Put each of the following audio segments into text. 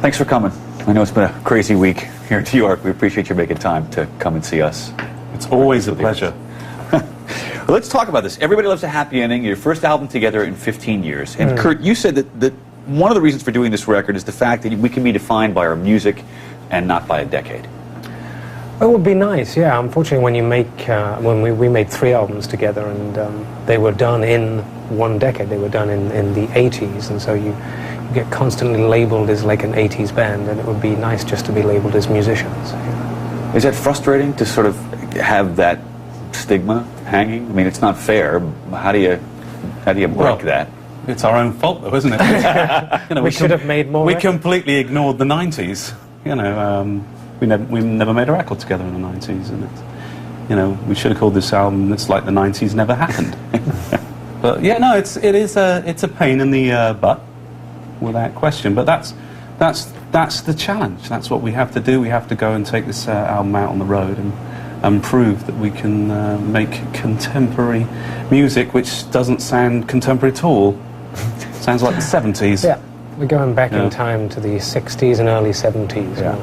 Thanks for coming. I know it's been a crazy week here in New York. We appreciate you making time to come and see us. It's always a pleasure. Well, let's talk about this. Everybody Loves a Happy Ending, your first album together in 15 years. And Curt, you said that one of the reasons for doing this record is the fact that we can be defined by our music and not by a decade. It would be nice, yeah. Unfortunately, when you make, when we made 3 albums together, and they were done in one decade. They were done in the 80s, and so you get constantly labelled as like an 80s band, and it would be nice just to be labelled as musicians. Yeah. Is that frustrating to sort of have that stigma hanging? I mean, it's not fair. How do you break that? It's our own fault, though, isn't it? You know, we should have made more. We completely ignored the 90s. You know, we never made a record together in the 90s, and it's, you know, we should have called this album "It's Like the 90s Never Happened." But yeah, no, it's a pain in the butt, without question. But that's the challenge. That's what we have to do. We have to go and take this album out on the road and prove that we can make contemporary music, which doesn't sound contemporary at all. Sounds like the 70s. Yeah, we're going back in time to the 60s and early 70s. Yeah.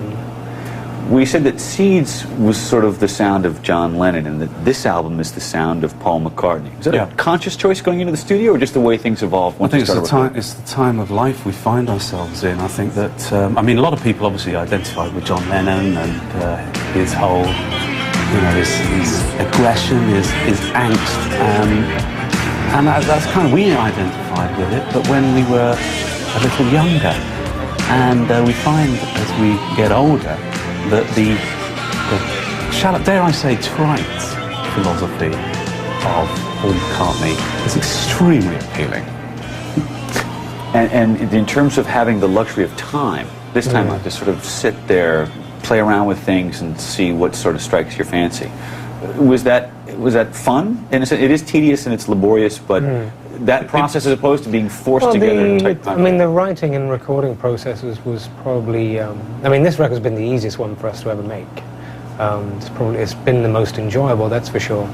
We said that Seeds was sort of the sound of John Lennon, and that this album is the sound of Paul McCartney. Is that a conscious choice going into the studio, or just the way things evolved once you started recording? It's the time of life we find ourselves in. I think that, I mean, a lot of people obviously identified with John Lennon and his whole, you know, his aggression, his angst, and that's kind of, we identified with it, but when we were a little younger, and we find as we get older that the shallow, dare I say, trite philosophy of Paul McCartney is extremely appealing. And in terms of having the luxury of time, this time I just sort of sit there, play around with things and see what sort of strikes your fancy. Was that fun? And it is tedious and it's laborious, but that process, as opposed to being forced together. I mean, the writing and recording process was probably. I mean, this record's been the easiest one for us to ever make. It's been the most enjoyable, that's for sure.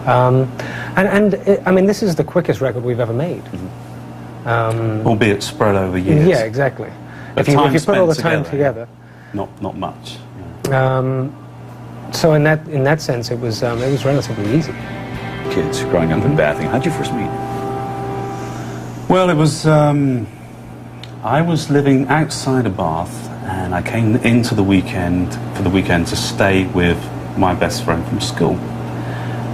I mean, this is the quickest record we've ever made. Albeit spread over years. Yeah, exactly. If you put all the time together. Not much. So in that sense, it was relatively easy. Kids growing up in Bath. How'd you first meet? Well, it was. I was living outside of Bath, and I came into the weekend to stay with my best friend from school.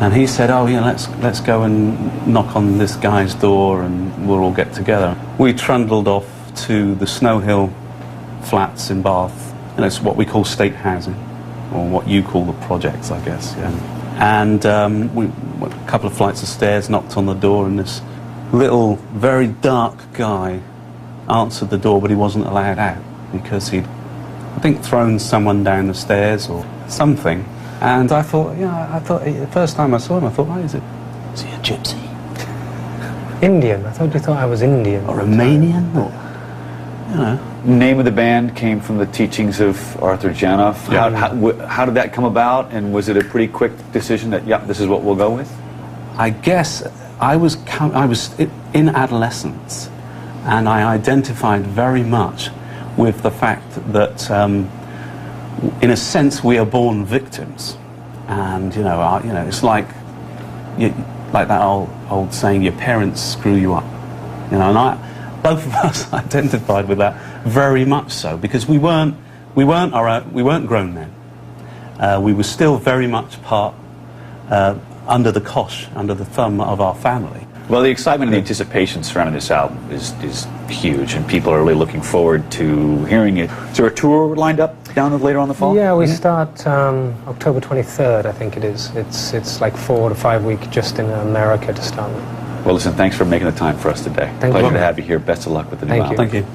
And he said, "Oh, yeah, let's go and knock on this guy's door, and we'll all get together." We trundled off to the Snow Hill flats in Bath, and it's what we call state housing, or what you call the projects, I guess. Yeah. And we went a couple of flights of stairs, knocked on the door, and this little, very dark guy answered the door, but he wasn't allowed out because he'd, I think, thrown someone down the stairs or something. And I thought, the first time I saw him, I thought, is he a gypsy? Indian. I thought you thought I was Indian. Or Romanian, or, you know. Name of the band came from the teachings of Arthur Janoff. Yeah. How did that come about, and was it a pretty quick decision that, this is what we'll go with? I guess I was in adolescence, and I identified very much with the fact that, in a sense, we are born victims, and it's like that old saying, your parents screw you up, and both of us identified with that very much so, because we weren't grown men. We were still very much part under the cosh, under the thumb of our family. Well, the excitement and the anticipation surrounding this album is huge, and people are really looking forward to hearing it. Is there a tour lined up later on the fall? Yeah, we start October 23rd, I think it is. It's like 4 to 5 weeks just in America to start with. Well, listen, thanks for making the time for us today. Thank Pleasure you. to have you here. Best of luck with the new album. Thank you.